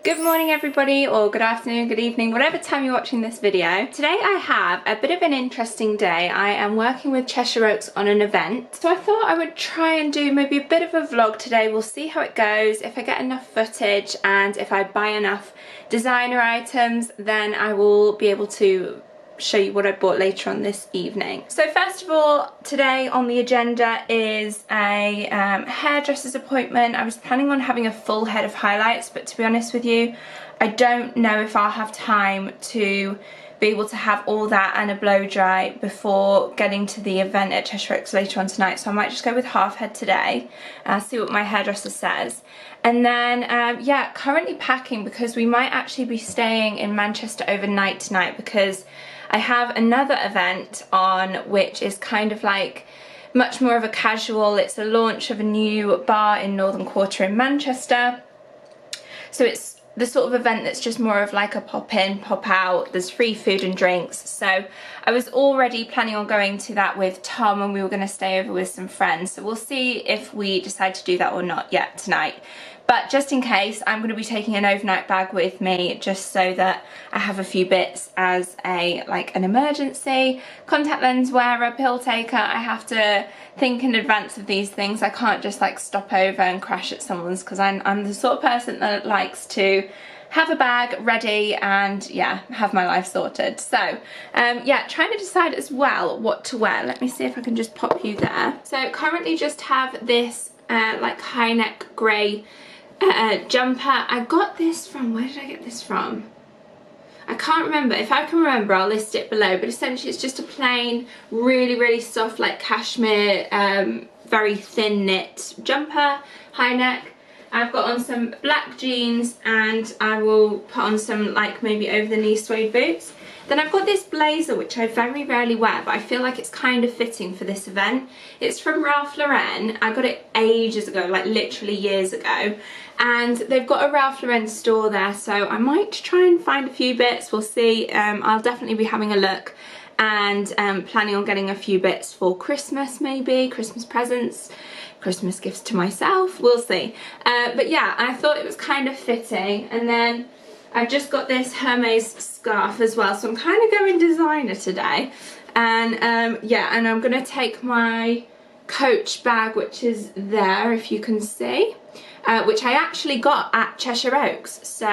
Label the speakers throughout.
Speaker 1: Good morning everybody, or good afternoon, good evening, whatever time you're watching this video. Today I have a bit of an interesting day. I am working with Cheshire Oaks on an event, so I thought I would try and do maybe a bit of a vlog today. We'll see how it goes, if I get enough footage and if I buy enough designer items, then I will be able to show you what I bought later on this evening. So first of all, today on the agenda is a hairdresser's appointment. I was planning on having a full head of highlights, but to be honest with you, I don't know if I'll have time to be able to have all that and a blow dry before getting to the event at Cheshire Oaks later on tonight, so I might just go with half head today, see what my hairdresser says. And then, yeah, currently packing because we might actually be staying in Manchester overnight tonight because I have another event on which is kind of like much more of a casual. It's a launch of a new bar in Northern Quarter in Manchester. So it's the sort of event that's just more of like a pop in, pop out. There's free food and drinks. So I was already planning on going to that with Tom and we were going to stay over with some friends. So we'll see if we decide to do that or not yet tonight. But just in case, I'm going to be taking an overnight bag with me just so that I have a few bits as an emergency. Contact lens wearer, pill taker. I have to think in advance of these things. I can't just like stop over and crash at someone's because I'm the sort of person that likes to have a bag ready and yeah, have my life sorted. So yeah, trying to decide as well what to wear. Let me see if I can just pop you there. So currently just have this like high neck grey jumper. I got this from, where did I get this from? I can't remember. If I can remember, I'll list it below, but essentially it's just a plain, really soft like cashmere, very thin knit jumper, high neck. I've got on some black jeans and I will put on some like maybe over the knee suede boots. Then I've got this blazer which I very rarely wear, but I feel like it's kind of fitting for this event. It's from Ralph Lauren. I got it ages ago, like literally years ago. And they've got a Ralph Lauren store there, so I might try and find a few bits. We'll see. I'll definitely be having a look and planning on getting a few bits for Christmas maybe, Christmas presents, Christmas gifts to myself. We'll see. But yeah, I thought it was kind of fitting. And then I've just got this Hermes scarf as well, so I'm kind of going designer today. And yeah, and I'm going to take my Coach bag, which is there if you can see, which I actually got at Cheshire Oaks. So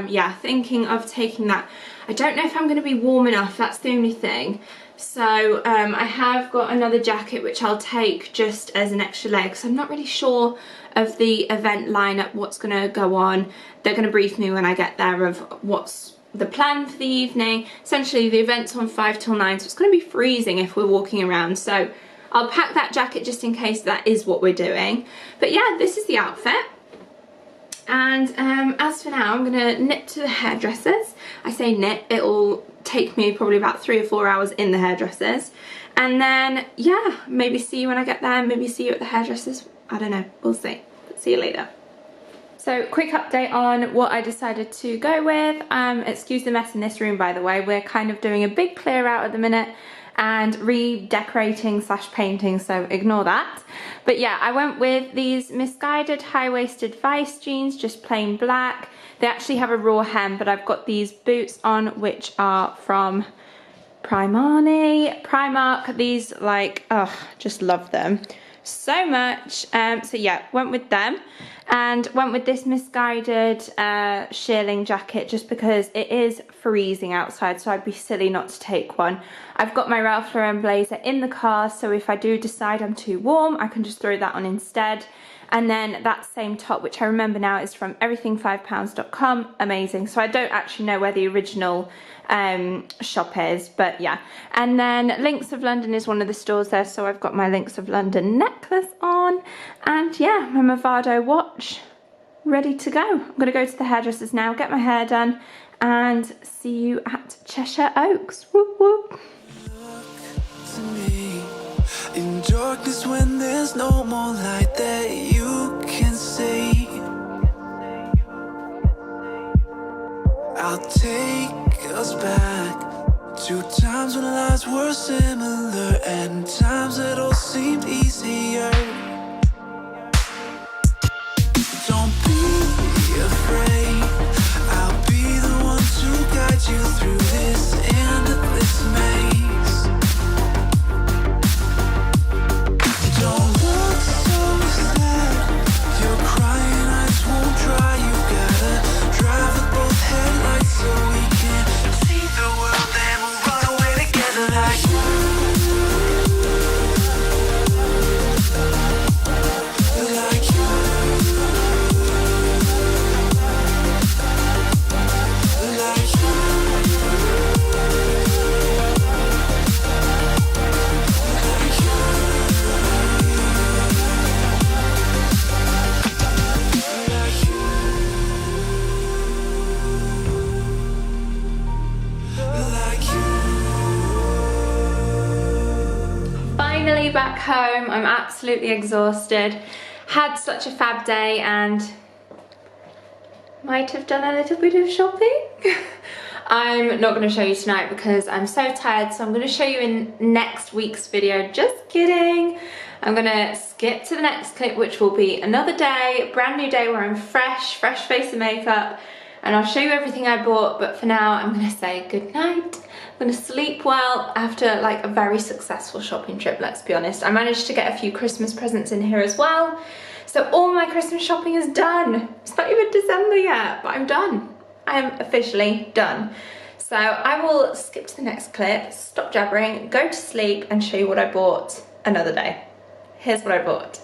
Speaker 1: yeah, thinking of taking that. I don't know if I'm going to be warm enough, that's the only thing. So I have got another jacket which I'll take just as an extra leg, because I'm not really sure of the event lineup, what's going to go on. They're going to brief me when I get there of what's the plan for the evening. Essentially the event's on 5 till 9, so it's going to be freezing if we're walking around. So I'll pack that jacket just in case that is what we're doing. But yeah, this is the outfit. And as for now, I'm going to nip to the hairdressers. I say nip, it'll take me probably about 3 or 4 hours in the hairdressers. And then, yeah, maybe see you when I get there, maybe see you at the hairdressers. I don't know, we'll see. See you later. So, quick update on what I decided to go with. Excuse the mess in this room, by the way. We're kind of doing a big clear out at the minute and redecorating / painting, so ignore that. But yeah, I went with these misguided high-waisted Vice jeans, just plain black. They actually have a raw hem, but I've got these boots on which are from Primark. These like, oh, just love them so much. So yeah, went with them and went with this misguided shearling jacket just because it is freezing outside, so I'd be silly not to take one. I've got my Ralph Lauren blazer in the car, so if I do decide I'm too warm, I can just throw that on instead. And then that same top, which I remember now is from everything5pounds.com, amazing. So I don't actually know where the original shop is, but yeah. And then Links of London is one of the stores there, so I've got my Links of London necklace on. And yeah, my Movado watch ready to go. I'm going to go to the hairdressers now, get my hair done, and see you at Cheshire Oaks. Whoop whoop.
Speaker 2: In darkness when there's no more light that you can see, I'll take us back to times when lives were similar and times that all seemed easier. Don't be afraid
Speaker 1: finally back home. I'm absolutely exhausted. Had such a fab day and might have done a little bit of shopping. I'm not going to show you tonight because I'm so tired, so I'm going to show you in next week's video. Just kidding. I'm going to skip to the next clip, which will be another day, brand new day where I'm fresh face and makeup, and I'll show you everything I bought. But for now, I'm going to say good night. I'm going to sleep well after like a very successful shopping trip, let's be honest. I managed to get a few Christmas presents in here as well. So all my Christmas shopping is done. It's not even December yet, but I'm done. I am officially done. So I will skip to the next clip, stop jabbering, go to sleep and show you what I bought another day. Here's what I bought.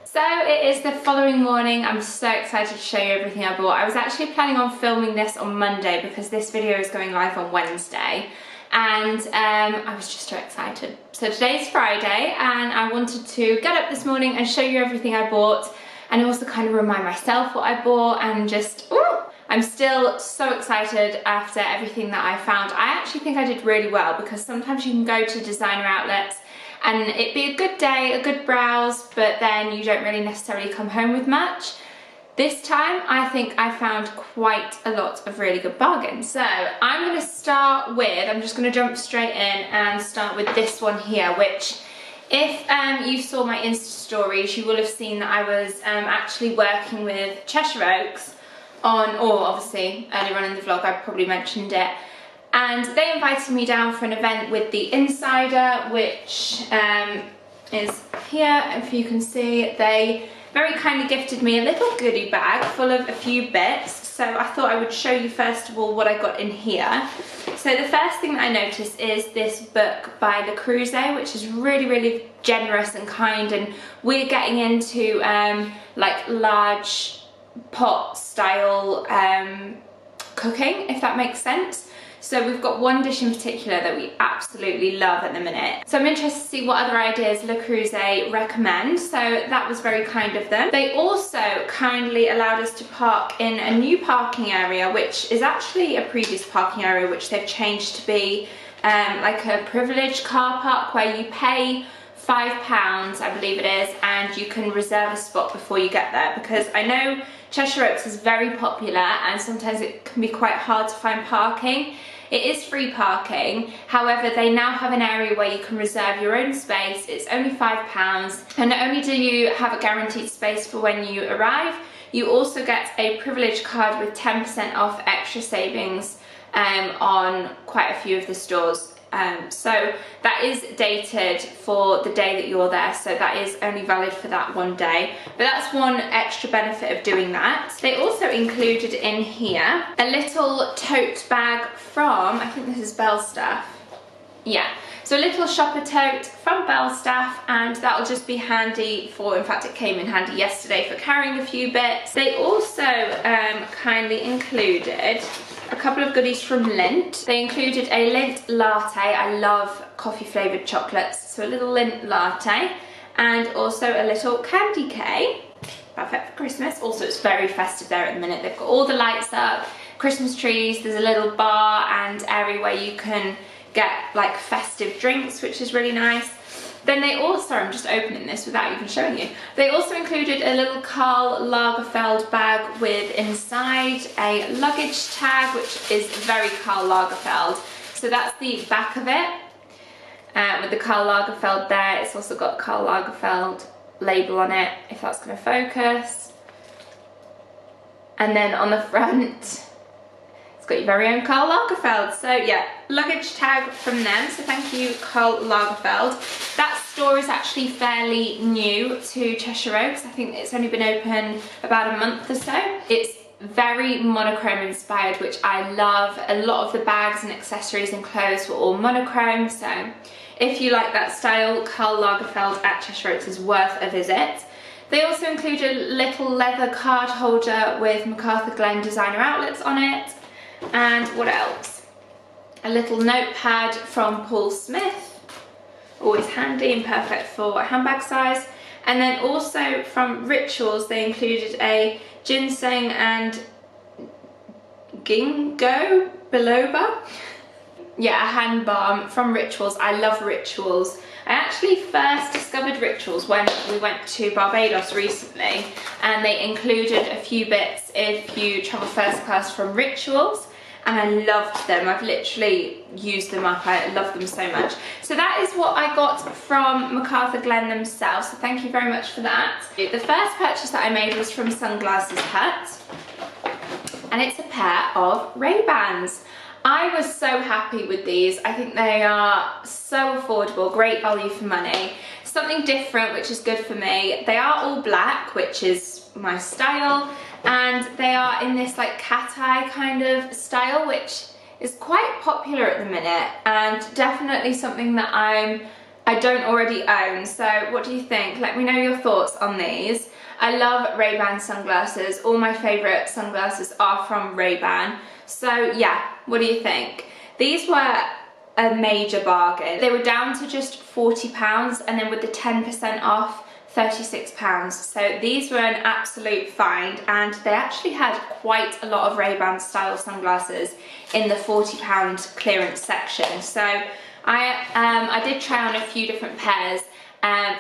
Speaker 1: So it is the following morning. I'm so excited to show you everything I bought. I was actually planning on filming this on Monday because this video is going live on Wednesday. And I was just so excited. So today's Friday and I wanted to get up this morning and show you everything I bought and also kind of remind myself what I bought and just, ooh, I'm still so excited after everything that I found. I actually think I did really well because sometimes you can go to designer outlets and it'd be a good day, a good browse, but then you don't really necessarily come home with much. This time, I think I found quite a lot of really good bargains. So I'm going to start with, I'm just going to jump straight in and start with this one here, which if you saw my Insta stories, you will have seen that I was actually working with Cheshire Oaks on, or obviously earlier on in the vlog I probably mentioned it, and they invited me down for an event with the Insider, which is here. If you can see, they very kindly gifted me a little goodie bag full of a few bits. So I thought I would show you first of all what I got in here. So the first thing that I noticed is this book by Le Creuset, which is really generous and kind, and we're getting into like large pot style cooking, if that makes sense. So we've got one dish in particular that we absolutely love at the minute. So I'm interested to see what other ideas Le Creuset recommend. So that was very kind of them. They also kindly allowed us to park in a new parking area, which is actually a previous parking area, which they've changed to be like a privileged car park where you pay £5, I believe it is, and you can reserve a spot before you get there, because I know Cheshire Oaks is very popular and sometimes it can be quite hard to find parking. It is free parking, however they now have an area where you can reserve your own space. It's only £5, and not only do you have a guaranteed space for when you arrive, you also get a privilege card with 10% off extra savings on quite a few of the stores. So that is dated for the day that you're there, so that is only valid for that one day. But that's one extra benefit of doing that. They also included in here a little tote bag from, I think this is Belstaff. Yeah, so a little shopper tote from Belstaff, and that'll just be handy for, in fact it came in handy yesterday for carrying a few bits. They also kindly included a couple of goodies from Lindt. They included a Lindt latte. I love coffee flavoured chocolates, so a little Lindt latte, and also a little candy cane. Perfect for Christmas. Also, it's very festive there at the minute. They've got all the lights up, Christmas trees, there's a little bar and area where you can get like festive drinks, which is really nice. Then they also, I'm just opening this without even showing you, they also included a little Karl Lagerfeld bag with inside a luggage tag, which is very Karl Lagerfeld. So that's the back of it, with the Karl Lagerfeld there. It's also got Karl Lagerfeld label on it, if that's going to focus. And then on the front, it's got your very own Karl Lagerfeld. So yeah, luggage tag from them, so thank you Karl Lagerfeld. That store is actually fairly new to Cheshire Oaks. I think it's only been open about a month or so. It's very monochrome inspired, which I love. A lot of the bags and accessories and clothes were all monochrome, so if you like that style, Karl Lagerfeld at Cheshire Oaks is worth a visit. They also include a little leather card holder with MacArthur Glen designer outlets on it. And what else? A little notepad from Paul Smith, always handy and perfect for a handbag size. And then also from Rituals, they included a ginseng and ginkgo biloba yeah, a hand balm from Rituals. I love Rituals. I actually first discovered Rituals when we went to Barbados recently, and they included a few bits if you travel first class from Rituals, and I loved them. I've literally used them up. I love them so much. So that is what I got from MacArthur Glen themselves, so thank you very much for that. The first purchase that I made was from Sunglasses Hut, and it's a pair of Ray-Bans. I was so happy with these. I think they are so affordable, great value for money. Something different, which is good for me. They are all black, which is my style, and they are in this like cat eye kind of style, which is quite popular at the minute, and definitely something that I don't already own. So what do you think? Let me know your thoughts on these. I love Ray-Ban sunglasses. All my favourite sunglasses are from Ray-Ban. So yeah, what do you think? These were a major bargain. They were down to just £40, and then with the 10% off, £36. So these were an absolute find, and they actually had quite a lot of Ray-Ban style sunglasses in the £40 clearance section. So I did try on a few different pairs,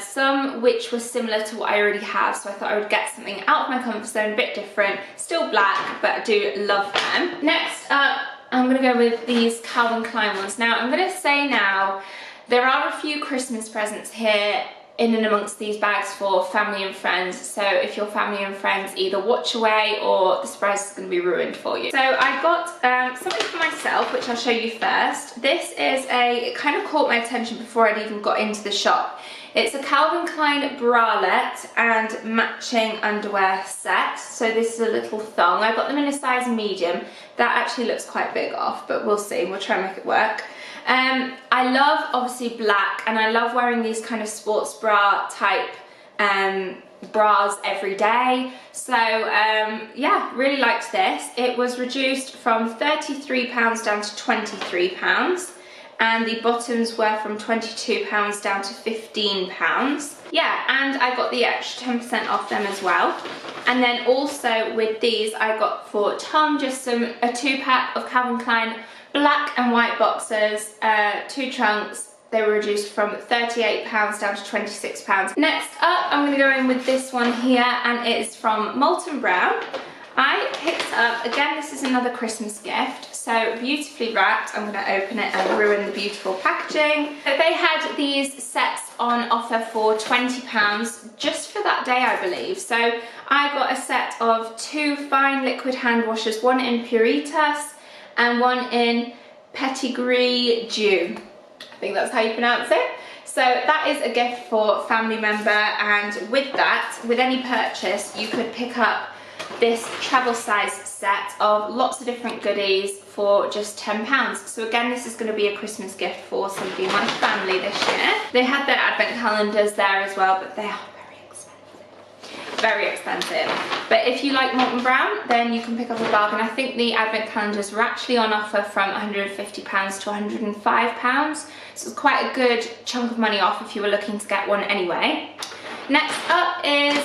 Speaker 1: some which were similar to what I already have, so I thought I would get something out of my comfort zone, a bit different, still black, but I do love them. Next up, I'm going to go with these Calvin Klein ones. Now, I'm going to say now, there are a few Christmas presents here in and amongst these bags for family and friends, so if your family and friends either watch away or the surprise is going to be ruined for you. So I got something for myself, which I'll show you first. This is it kind of caught my attention before I'd even got into the shop. It's a Calvin Klein bralette and matching underwear set. So this is a little thong. I got them in a size medium. That actually looks quite big off, but we'll see. We'll try and make it work. I love obviously black, and I love wearing these kind of sports bra type bras every day. So yeah, really liked this. It was reduced from £33 down to £23. And the bottoms were from £22 down to £15. Yeah, and I got the extra 10% off them as well. And then also with these, I got for Tom just a 2-pack of Calvin Klein black and white boxers, 2 trunks. They were reduced from £38 down to £26. Next up, I'm going to go in with this one here, and it is from Molton Brown. I picked up, again, this is another Christmas gift, so beautifully wrapped. I'm going to open it and ruin the beautiful packaging. So they had these sets on offer for £20 just for that day, I believe. So I got a set of 2 fine liquid hand washers, one in Puritas and one in Pettigrew Dew. I think that's how you pronounce it. So that is a gift for a family member, and with that, with any purchase, you could pick up this travel size set of lots of different goodies for just £10. So again, this is going to be a Christmas gift for somebody in my family this year. They had their advent calendars there as well, but they are very expensive. Very expensive. But if you like Molton Brown, then you can pick up a bargain. I think the advent calendars were actually on offer from £150 to £105. So it's quite a good chunk of money off if you were looking to get one anyway. Next up is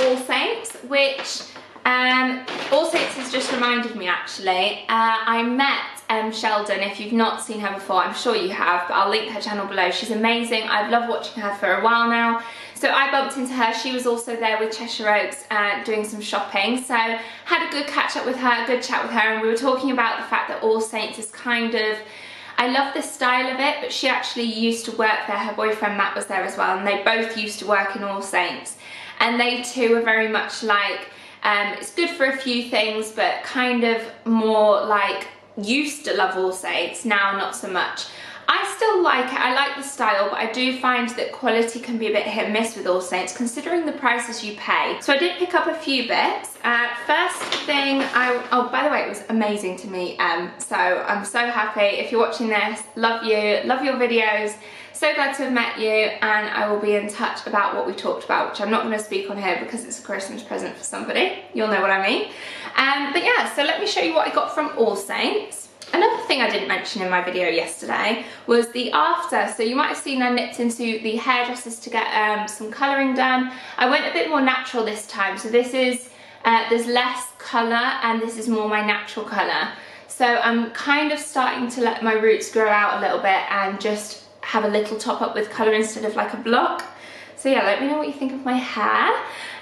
Speaker 1: All Saints, which All Saints has just reminded me actually. I met Sheldon. If you've not seen her before, I'm sure you have, but I'll link her channel below. She's amazing. I've loved watching her for a while now. So I bumped into her. She was also there with Cheshire Oaks doing some shopping. So had a good catch up with her, a good chat with her, and we were talking about the fact that All Saints is kind of, I love the style of it, but she actually used to work there. Her boyfriend Matt was there as well, and they both used to work in All Saints. And they too are very much like, it's good for a few things, but kind of more like used to love All Saints, now not so much. I still like it, I like the style, but I do find that quality can be a bit hit and miss with All Saints, considering the prices you pay. So I did pick up a few bits. First thing, oh, by the way, it was amazing to meet so I'm so happy. If you're watching this, love you, love your videos. So glad to have met you, and I will be in touch about what we talked about, which I'm not going to speak on here because it's a Christmas present for somebody. You'll know what I mean. But yeah, so let me show you what I got from All Saints. Another thing I didn't mention in my video yesterday was the after. So you might have seen I nipped into the hairdressers to get some colouring done. I went a bit more natural this time. So this is, there's less colour, and this is more my natural colour. So I'm kind of starting to let my roots grow out a little bit and just have a little top up with colour instead of like a block. So yeah, let me know what you think of my hair.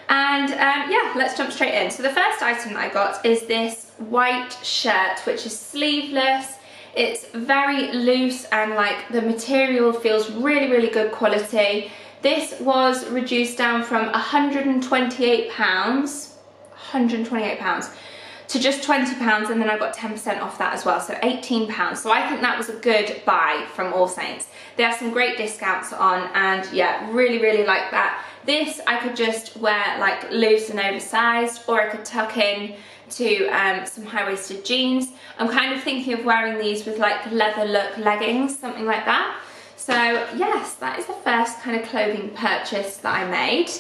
Speaker 1: And yeah, let's jump straight in. So the first item that I got is this white shirt, which is sleeveless. It's very loose and like the material feels really, really good quality. This was reduced down from £128 to just £20, and then I got 10% off that as well, so £18. So I think that was a good buy from All Saints. They have some great discounts on, and yeah, really, really like that. This I could just wear like loose and oversized, or I could tuck in to some high-waisted jeans. I'm kind of thinking of wearing these with like leather look leggings, something like that. So yes, that is the first kind of clothing purchase that I made.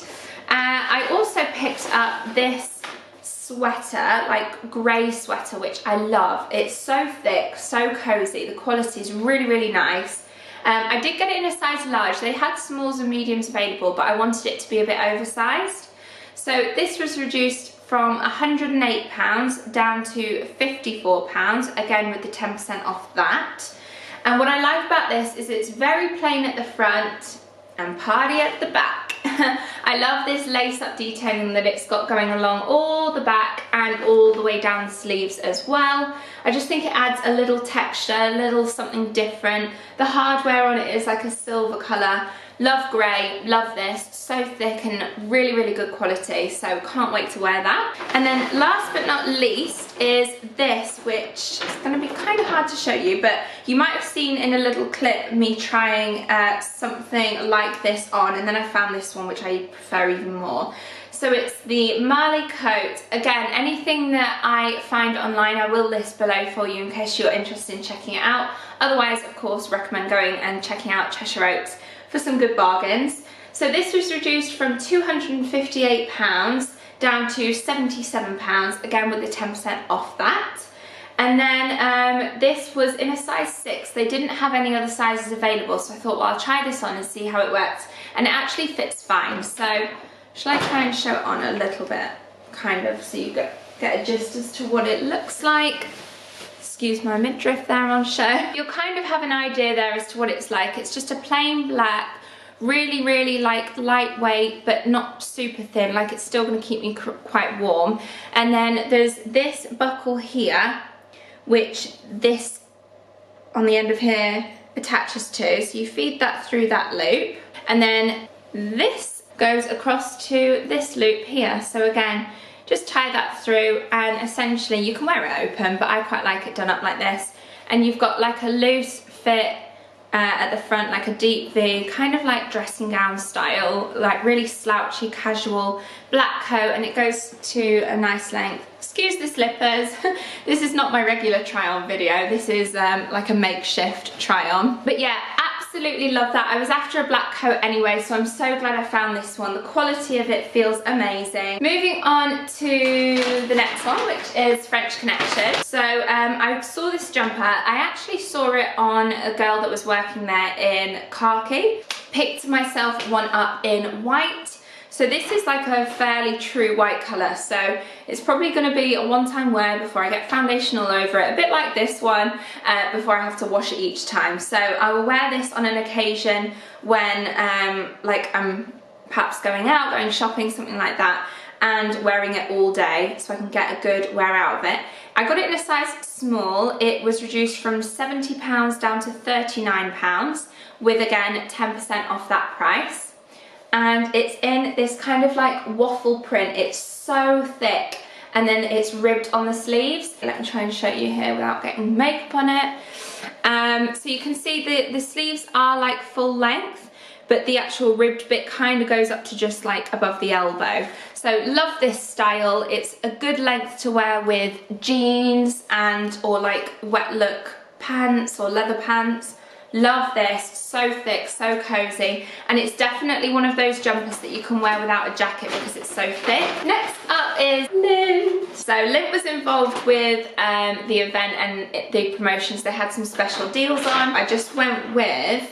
Speaker 1: I also picked up this sweater, like grey sweater, which I love. It's so thick, so cozy. The quality is really, really nice. I did get it in a size large. They had smalls and mediums available, but I wanted it to be a bit oversized. So this was reduced from £108 down to £54, again with the 10% off that. And what I like about this is it's very plain at the front and party at the back. I love this lace-up detailing that it's got going along all the back and all the way down the sleeves as well. I just think it adds a little texture, a little something different. The hardware on it is like a silver colour. Love grey, love this, so thick and really, really good quality, so can't wait to wear that. And then last but not least is this, which is going to be kind of hard to show you, but you might have seen in a little clip me trying something like this on, and then I found this one which I prefer even more. So it's the Marley coat. Again, anything that I find online I will list below for you in case you're interested in checking it out. Otherwise, of course, recommend going and checking out Cheshire Oats for some good bargains. So this was reduced from £258 down to £77, again with the 10% off that. And then this was in a size 6. They didn't have any other sizes available, so I thought, well, I'll try this on and see how it works. And it actually fits fine. So shall I try and show it on a little bit, kind of, so you get a gist as to what it looks like. Excuse my midriff there on show. You'll kind of have an idea there as to what it's like. It's just a plain black, really, really like lightweight, but not super thin, like it's still going to keep me quite warm. And then there's this buckle here, which this on the end of here attaches to, so you feed that through that loop, and then this goes across to this loop here. So again, just tie that through, and essentially you can wear it open, but I quite like it done up like this. And you've got like a loose fit at the front, like a deep V, kind of like dressing gown style, like really slouchy, casual black coat, and it goes to a nice length. Excuse the slippers. This is not my regular try on video. This is like a makeshift try on. But yeah, absolutely love that. I was after a black coat anyway, so I'm so glad I found this one. The quality of it feels amazing. Moving on to the next one, which is French Connection. So I saw this jumper. I actually saw it on a girl that was working there in khaki. Picked myself one up in white. So this is like a fairly true white colour, so it's probably going to be a one-time wear before I get foundation all over it, a bit like this one, before I have to wash it each time. So I will wear this on an occasion when like I'm perhaps going out, going shopping, something like that, and wearing it all day so I can get a good wear out of it. I got it in a size small. It was reduced from £70 down to £39 with, again, 10% off that price. And it's in this kind of like waffle print. It's so thick, and then it's ribbed on the sleeves. Let me try and show you here without getting makeup on it. So you can see the sleeves are like full length, but the actual ribbed bit kind of goes up to just like above the elbow. So love this style. It's a good length to wear with jeans and or like wet look pants or leather pants. Love this, so thick, so cozy, and it's definitely one of those jumpers that you can wear without a jacket because it's so thick. Next up is Lint. So Lint was involved with the event and the promotions. They had some special deals on. I just went with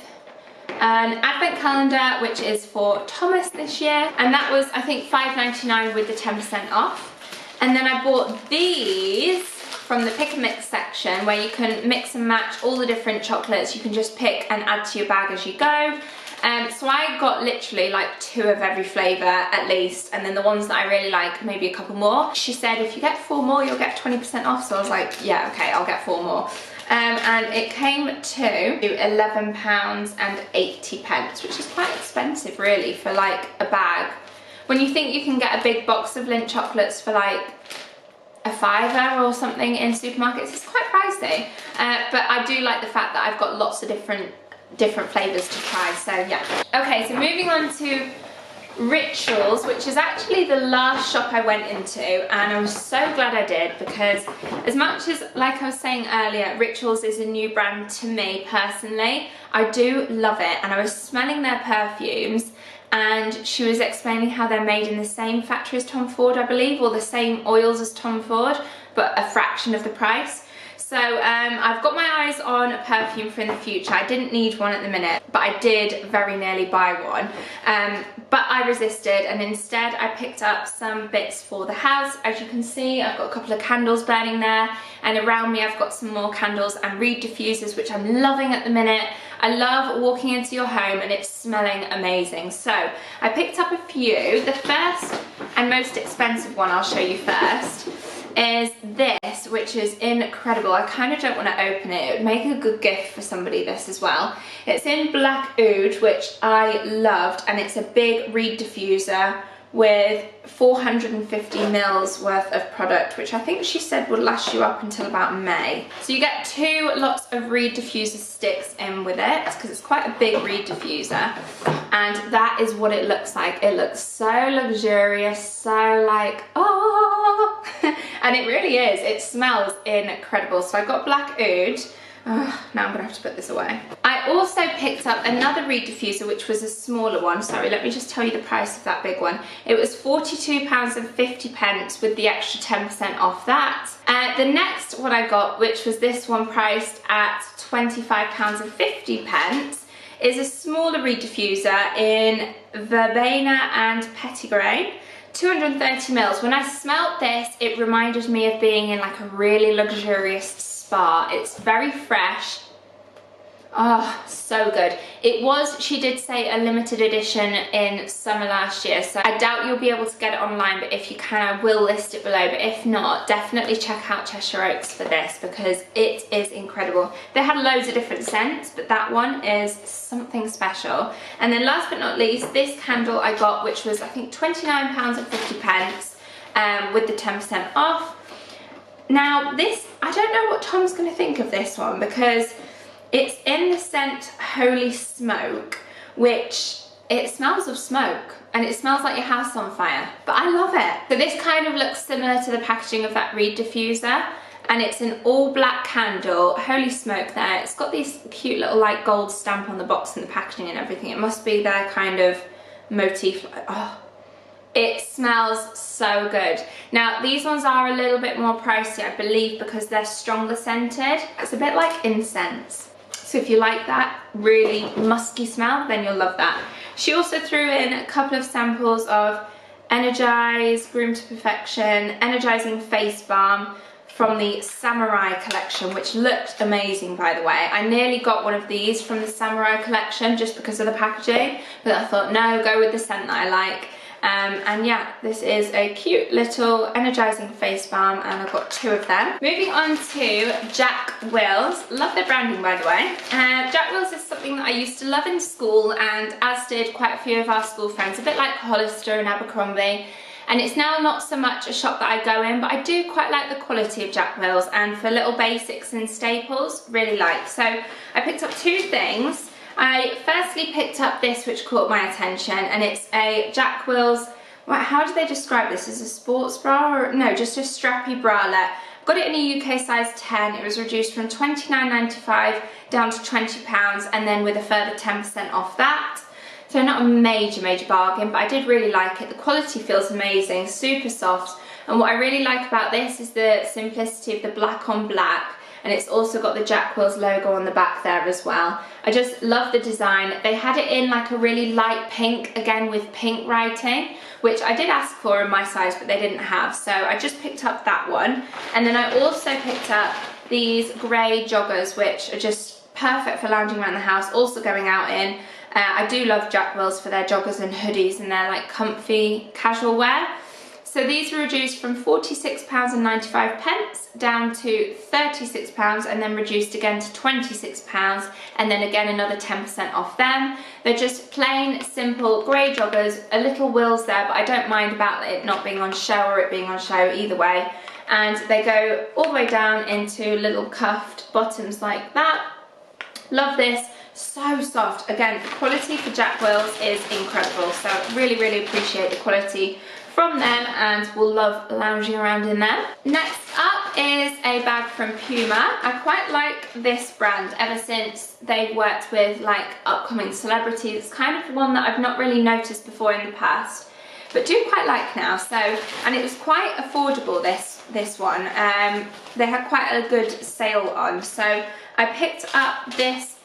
Speaker 1: an advent calendar, which is for Thomas this year, and that was, I think, £5.99 with the 10% off. And then I bought these from the pick and mix section where you can mix and match all the different chocolates. You can just pick and add to your bag as you go. So I got literally like 2 of every flavour at least, and then the ones that I really like, maybe a couple more. She said if you get 4 more you'll get 20% off, so I was like, yeah, okay, I'll get 4 more. And it came to £11.80, which is quite expensive really for like a bag. When you think you can get a big box of Lindt chocolates for like a £5 or something in supermarkets, it's quite pricey. But I do like the fact that I've got lots of different flavours to try, so yeah. Okay, so moving on to Rituals, which is actually the last shop I went into, and I'm so glad I did, because as much as, like I was saying earlier, Rituals is a new brand to me personally, I do love it. And I was smelling their perfumes, and she was explaining how they're made in the same factory as Tom Ford, I believe, or the same oils as Tom Ford, but a fraction of the price. So I've got my eyes on a perfume for in the future. I didn't need one at the minute, but I did very nearly buy one. But I resisted, and instead I picked up some bits for the house. As you can see, I've got a couple of candles burning there, and around me I've got some more candles and reed diffusers, which I'm loving at the minute. I love walking into your home and it's smelling amazing. So I picked up a few. The first and most expensive one I'll show you first is this, which is incredible. I kind of don't want to open it. It would make a good gift for somebody, this as well. It's in Black Oud, which I loved, and it's a big reed diffuser with 450 mils worth of product, which I think she said would last you up until about May. So you get 2 lots of reed diffuser sticks in with it, because it's quite a big reed diffuser, and that is what it looks like. It looks so luxurious, so like, oh, and it really is. It smells incredible. So I got Black Oud. Now I'm gonna have to put this away. I also picked up another reed diffuser, which was a smaller one. Sorry, let me just tell you the price of that big one. It was £42.50 with the extra 10% off that. The next one I got, which was this one priced at £25.50, is a smaller reed diffuser in Verbena and Petitgrain. 230 mils. When I smelt this, it reminded me of being in like a really luxurious spa. It's very fresh. Oh, so good. It was, she did say, a limited edition in summer last year, so I doubt you'll be able to get it online, but if you can, I will list it below. But if not, definitely check out Cheshire Oaks for this, because it is incredible. They had loads of different scents, but that one is something special. And then last but not least, this candle I got, which was I think £29.50 with the 10% off. Now this, I don't know what Tom's going to think of this one, because it's in the scent Holy Smoke, which it smells of smoke and it smells like your house on fire, but I love it. So this kind of looks similar to the packaging of that reed diffuser, and it's an all black candle, Holy Smoke there. It's got this cute little like gold stamp on the box and the packaging and everything. It must be their kind of motif. Oh, it smells so good. Now these ones are a little bit more pricey, I believe, because they're stronger scented. It's a bit like incense. So if you like that really musky smell, then you'll love that. She also threw in a couple of samples of Energize, Groom to Perfection, Energizing Face Balm from the Samurai collection, which looked amazing, by the way. I nearly got one of these from the Samurai collection just because of the packaging, but I thought, no, go with the scent that I like. And yeah, this is a cute little energizing face balm, and I've got 2 of them. Moving on to Jack Wills. Love their branding, by the way. Jack Wills is something that I used to love in school, and as did quite a few of our school friends, a bit like Hollister and Abercrombie. And it's now not so much a shop that I go in, but I do quite like the quality of Jack Wills, and for little basics and staples, really like. So I picked up 2 things. I firstly picked up this, which caught my attention, and it's a Jack Wills, how do they describe this? Is it a sports bra, or no, just a strappy bralette. Got it in a UK size 10. It was reduced from £29.95 down to £20, and then with a further 10% off that. So not a major bargain, but I did really like it. The quality feels amazing, super soft, and what I really like about this is the simplicity of the black on black. and it's also got the Jack Wills logo on the back there as well. I just love the design. They had it in like a really light pink, again with pink writing, which I did ask for in my size, but they didn't have, so I just picked up that one. And then I also picked up these grey joggers, which are just perfect for lounging around the house, also going out in. I do love Jack Wills for their joggers and hoodies, and they're like comfy casual wear. So these were reduced from £46.95 down to £36, and then reduced again to £26, and then again another 10% off them. They're just plain, simple grey joggers, a little Wills there, but I don't mind about it not being on show or it being on show either way. And they go all the way down into little cuffed bottoms like that. Love this. So soft. Again, the quality for Jack Wills is incredible, so really, really appreciate the quality from them, and will love lounging around in them. Next up is a bag from Puma. I quite like this brand ever since they've worked with like upcoming celebrities. It's kind of one that I've not really noticed before in the past, but do quite like now. So, and it was quite affordable, this one. They had quite a good sale on, so I picked up this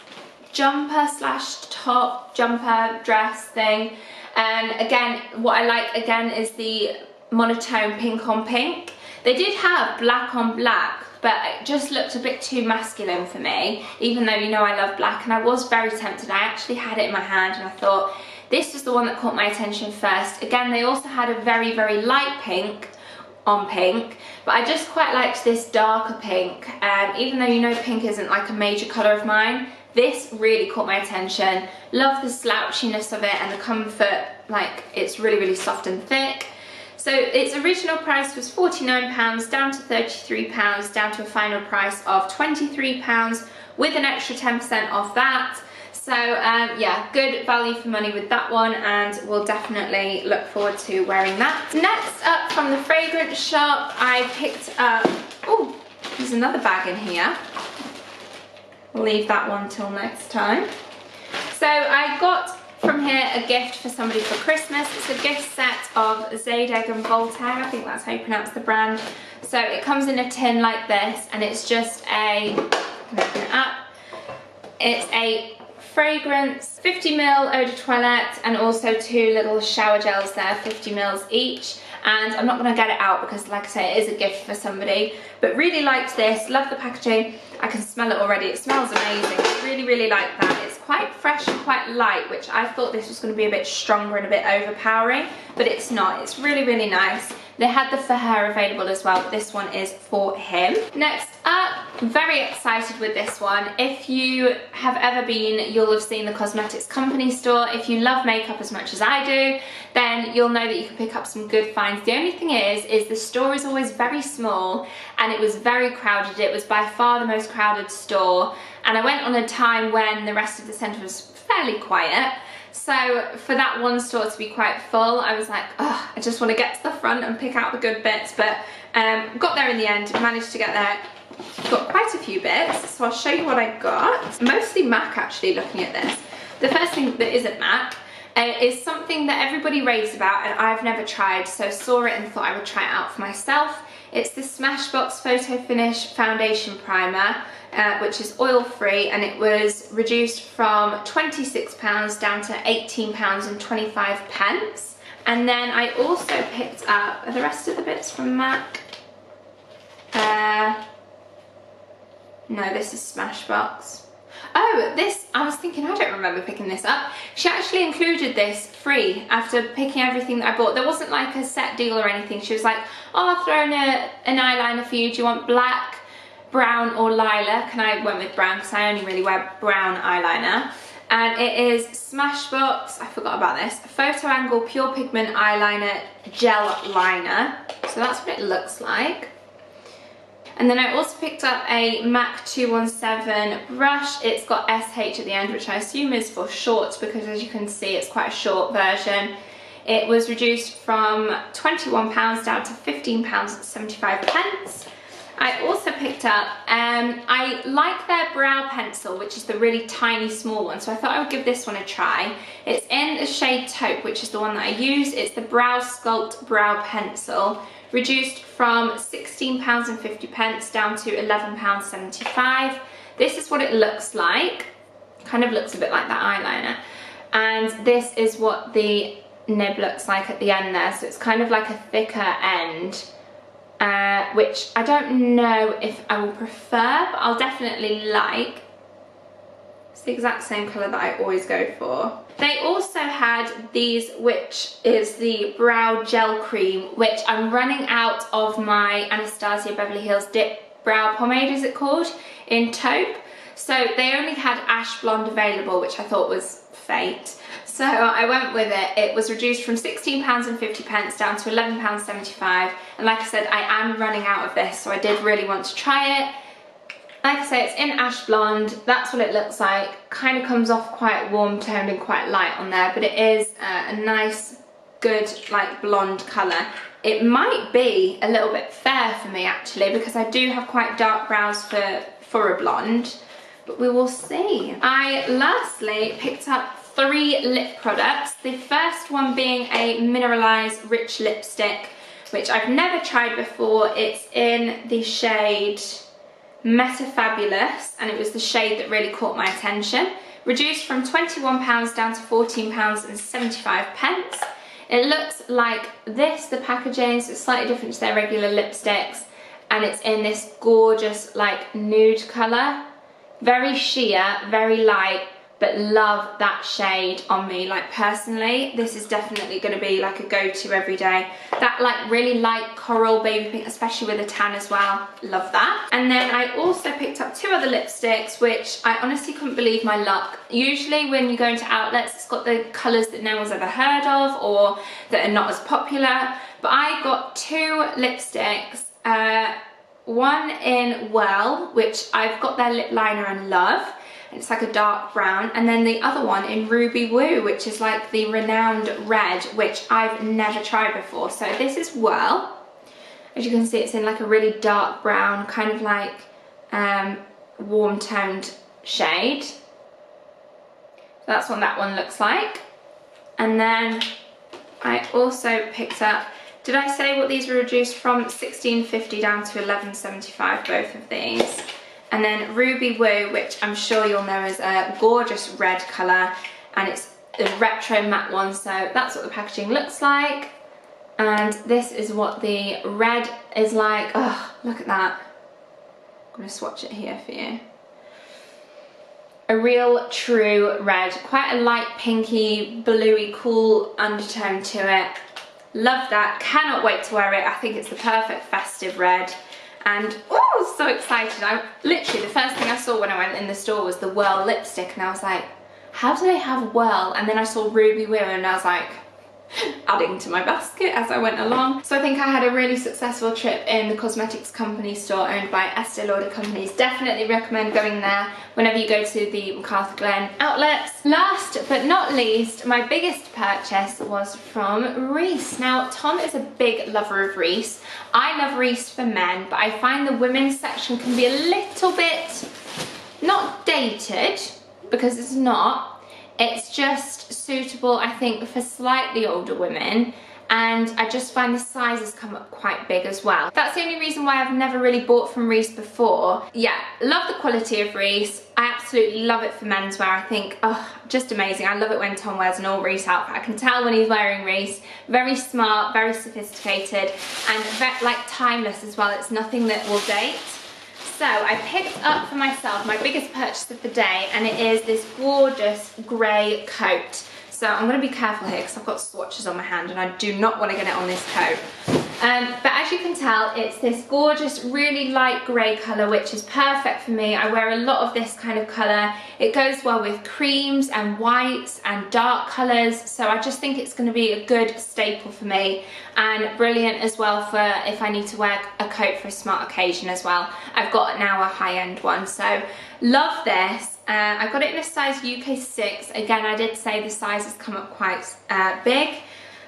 Speaker 1: jumper slash top jumper dress thing. And again, what I like again is the monotone pink on pink. They did have black on black, but it just looked a bit too masculine for me, even though you know I love black, and I was very tempted. I actually had it in my hand and I thought this was the one that caught my attention first. Again, they also had a very, very light pink on pink, but I just quite liked this darker pink, even though you know pink isn't like a major colour of mine. This really caught my attention. Love the slouchiness of it and the comfort, like it's really, really soft and thick. So its original price was £49 down to £33, down to a final price of £23 with an extra 10% off that. So yeah, good value for money with that one, and we'll definitely look forward to wearing that. Next up from the fragrance shop, I picked up, oh, there's another bag in here. We'll leave that one till next time. So I got from here a gift for somebody for Christmas. It's a gift set of Zadig and Voltaire, I think that's how you pronounce the brand. So it comes in a tin like this, and it's just a, open it up, it's a fragrance 50ml eau de toilette, and also 2 little shower gels there, 50ml each. And I'm not going to get it out because, like I say, it is a gift for somebody, but really liked this, love the packaging. I can smell it already, it smells amazing. Really, really like that. It's quite fresh and quite light, which I thought this was going to be a bit stronger and a bit overpowering, but it's not. It's really, really nice. They had the for her available as well, but this one is for him. Next up, very excited with this one. If you have ever been, you'll have seen the Cosmetics Company store. If you love makeup as much as I do, then you'll know that you can pick up some good finds. The only thing is the store is always very small, and it was very crowded. It was by far the most crowded store, and I went on a time when the rest of the centre was fairly quiet. So for that one store to be quite full, I was like, oh, I just want to get to the front and pick out the good bits, but got there in the end, managed to get there, got quite a few bits, so I'll show you what I got. Mostly MAC actually, looking at this. The first thing that isn't MAC is something that everybody raves about and I've never tried, so saw it and thought I would try it out for myself. It's the Smashbox Photo Finish Foundation Primer, which is oil-free, and it was reduced from £26 down to £18.25. And then I also picked up, are the rest of the bits from MAC? No, this is Smashbox. Oh, this, I was thinking, I don't remember picking this up. She actually included this free after picking everything that I bought. There wasn't like a set deal or anything. She was like, oh, I've thrown an eyeliner for you. Do you want black, brown or lilac? And I went with brown because I only really wear brown eyeliner. And it is Smashbox, I forgot about this, Photo Angle Pure Pigment Eyeliner Gel Liner. So that's what it looks like. And then I also picked up a MAC 217 brush. It's got SH at the end, which I assume is for short, because as you can see, it's quite a short version. It was reduced from £21 down to £15.75. I also picked picked up, I like their brow pencil, which is the really tiny small one, so I thought I would give this one a try. It's in the shade Taupe, which is the one that I use. It's the Brow Sculpt Brow Pencil, reduced from £16.50 down to £11.75. This is what it looks like. Kind of looks a bit like that eyeliner. And this is what the nib looks like at the end there, so it's kind of like a thicker end, which I don't know if I will prefer, but I'll definitely like. It's the exact same colour that I always go for. They also had these, which is the brow gel cream, which I'm running out of my Anastacio Beverly Hills Dipbrow Pomade, is it called, in Taupe. So they only had ash blonde available, which I thought was fate. So I went with it. It was reduced from £16.50 down to £11.75. And like I said, I am running out of this, so I did really want to try it. Like I say, it's in ash blonde. That's what it looks like. Kind of comes off quite warm toned and quite light on there, but it is a nice, good, like blonde colour. It might be a little bit fair for me actually, because I do have quite dark brows for a blonde, but we will see. I lastly picked up 3 lip products. The first one being a Mineralized Rich Lipstick, which I've never tried before. It's in the shade Meta Fabulous, and it was the shade that really caught my attention. Reduced from £21 down to £14.75. It looks like this, the packaging, so it's slightly different to their regular lipsticks, and it's in this gorgeous like nude colour. Very sheer, very light, but love that shade on me. Like personally, this is definitely going to be like a go-to every day. That like really light coral baby pink, especially with a tan as well. Love that. And then I also picked up 2 other lipsticks, which I honestly couldn't believe my luck. Usually when you go into outlets, it's got the colours that no one's ever heard of or that are not as popular. But I got 2 lipsticks. One in Well, which I've got their lip liner and love. It's like a dark brown, and then the other one in Ruby Woo, which is like the renowned red, which I've never tried before. So this is Well. As you can see, it's in like a really dark brown, kind of like warm toned shade. That's what that one looks like. And then I also picked up, did I say what these were reduced from? £16.50 down to £11.75, both of these. And then Ruby Woo, which I'm sure you'll know is a gorgeous red colour, and it's a retro matte one, so that's what the packaging looks like. And this is what the red is like. Oh, look at that. I'm going to swatch it here for you. A real true red, quite a light pinky, bluey, cool undertone to it. Love that, cannot wait to wear it. I think it's the perfect festive red. And oh, so excited. I literally, the first thing I saw when I went in the store was the Whirl lipstick, and I was like, how do they have Whirl? And then I saw Ruby Woo, and I was like, adding to my basket as I went along. So I think I had a really successful trip in the cosmetics company store owned by Estee Lauder Companies. Definitely recommend going there whenever you go to the MacArthur Glen outlets. Last but not least, my biggest purchase was from Reiss. Now, Tom is a big lover of Reiss. I love Reiss for men, but I find the women's section can be a little bit not dated, because it's not. It's just suitable, I think, for slightly older women, and I just find the sizes come up quite big as well. That's the only reason why I've never really bought from Reiss before. Yeah, love the quality of Reiss. I absolutely love it for menswear. I think, oh, just amazing. I love it when Tom wears an all Reiss outfit. I can tell when he's wearing Reiss. Very smart, very sophisticated, and like timeless as well. It's nothing that will date. So I picked up for myself my biggest purchase of the day, and it is this gorgeous grey coat. So I'm going to be careful here because I've got swatches on my hand and I do not want to get it on this coat. But as you can tell, it's this gorgeous, really light grey colour, which is perfect for me. I wear a lot of this kind of colour. It goes well with creams and whites and dark colours, so I just think it's going to be a good staple for me, and brilliant as well for if I need to wear a coat for a smart occasion as well. I've got now a high-end one, so love this. I got it in a size UK 6. Again, I did say the sizes come up quite big,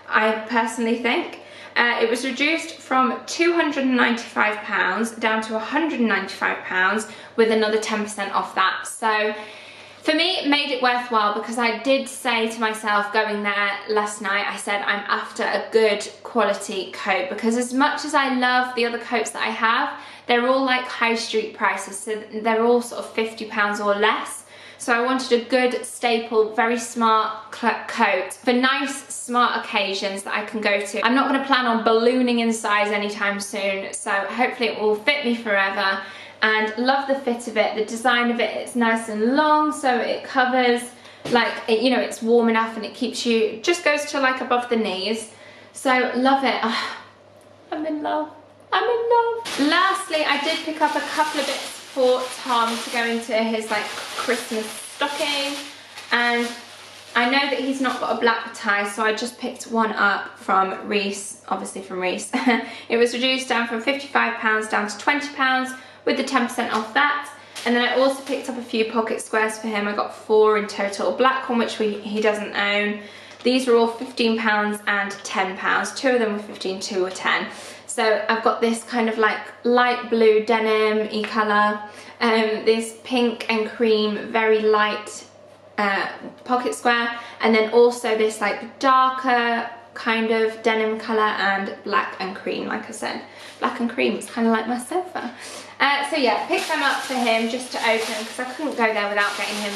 Speaker 1: I personally think. It was reduced from £295 down to £195 with another 10% off that. So for me, it made it worthwhile because I did say to myself going there last night, I said I'm after a good quality coat, because as much as I love the other coats that I have, they're all like high street prices, so they're all sort of £50 or less. So I wanted a good staple, very smart coat for nice, smart occasions that I can go to. I'm not going to plan on ballooning in size anytime soon, so hopefully it will fit me forever. And love the fit of it, the design of it. It's nice and long, so it covers, like, you know, it's warm enough and it keeps you, just goes to like above the knees. So love it. Oh, I'm in love. I'm in love. Lastly, I did pick up a couple of bits for Tom to go into his like Christmas stocking, and I know that he's not got a black tie, so I just picked one up from Reese, obviously from Reese. It was reduced down from £55 down to £20 with the 10% off that. And then I also picked up a few pocket squares for him. I got 4 in total, black one which he doesn't own. These were all £15 and £10. 2 of them were 15, 2 were 10. So I've got this kind of like light blue denim-y colour, this pink and cream very light pocket square, and then also this like darker kind of denim colour, and black and cream. Like I said, black and cream is kind of like my sofa. So yeah, picked them up for him just to open, because I couldn't go there without getting him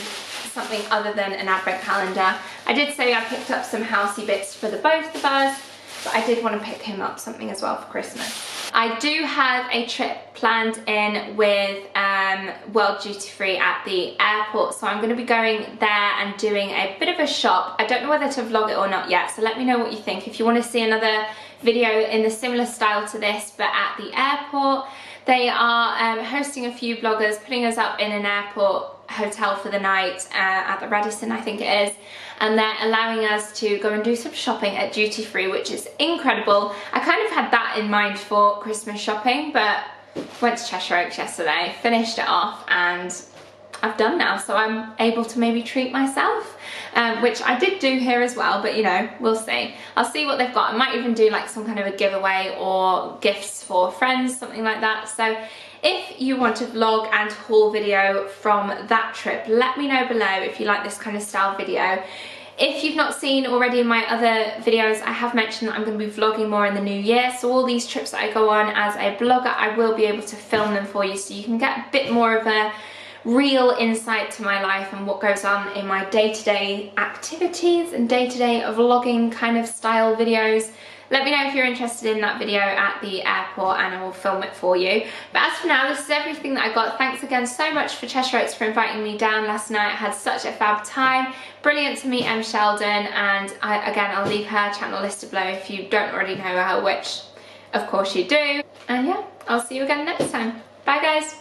Speaker 1: something other than an advent calendar. I did say I picked up some housey bits for the both of us, but I did want to pick him up something as well for Christmas. I do have a trip planned in with World Duty Free at the airport, so I'm going to be going there and doing a bit of a shop. I don't know whether to vlog it or not yet, so let me know what you think. If you want to see another video in the similar style to this but at the airport, they are hosting a few bloggers, putting us up in an airport hotel for the night at the Radisson, I think it is, and they're allowing us to go and do some shopping at duty free, which is incredible. I kind of had that in mind for Christmas shopping, but went to Cheshire Oaks yesterday, finished it off, and I've done now, so I'm able to maybe treat myself, which I did do here as well, but you know, we'll see. I'll see what they've got. I might even do like some kind of a giveaway or gifts for friends, something like that. So if you want a vlog and haul video from that trip, let me know below if you like this kind of style video. If you've not seen already in my other videos, I have mentioned that I'm going to be vlogging more in the new year, so all these trips that I go on as a blogger, I will be able to film them for you, so you can get a bit more of a real insight to my life and what goes on in my day-to-day activities and day-to-day vlogging kind of style videos. Let me know if you're interested in that video at the airport and I will film it for you. But as for now, this is everything that I got. Thanks again so much for Cheshire Oaks for inviting me down last night. I had such a fab time. Brilliant to meet Em Sheldon, and again, I'll leave her channel listed below if you don't already know her, which of course you do. And yeah, I'll see you again next time. Bye guys.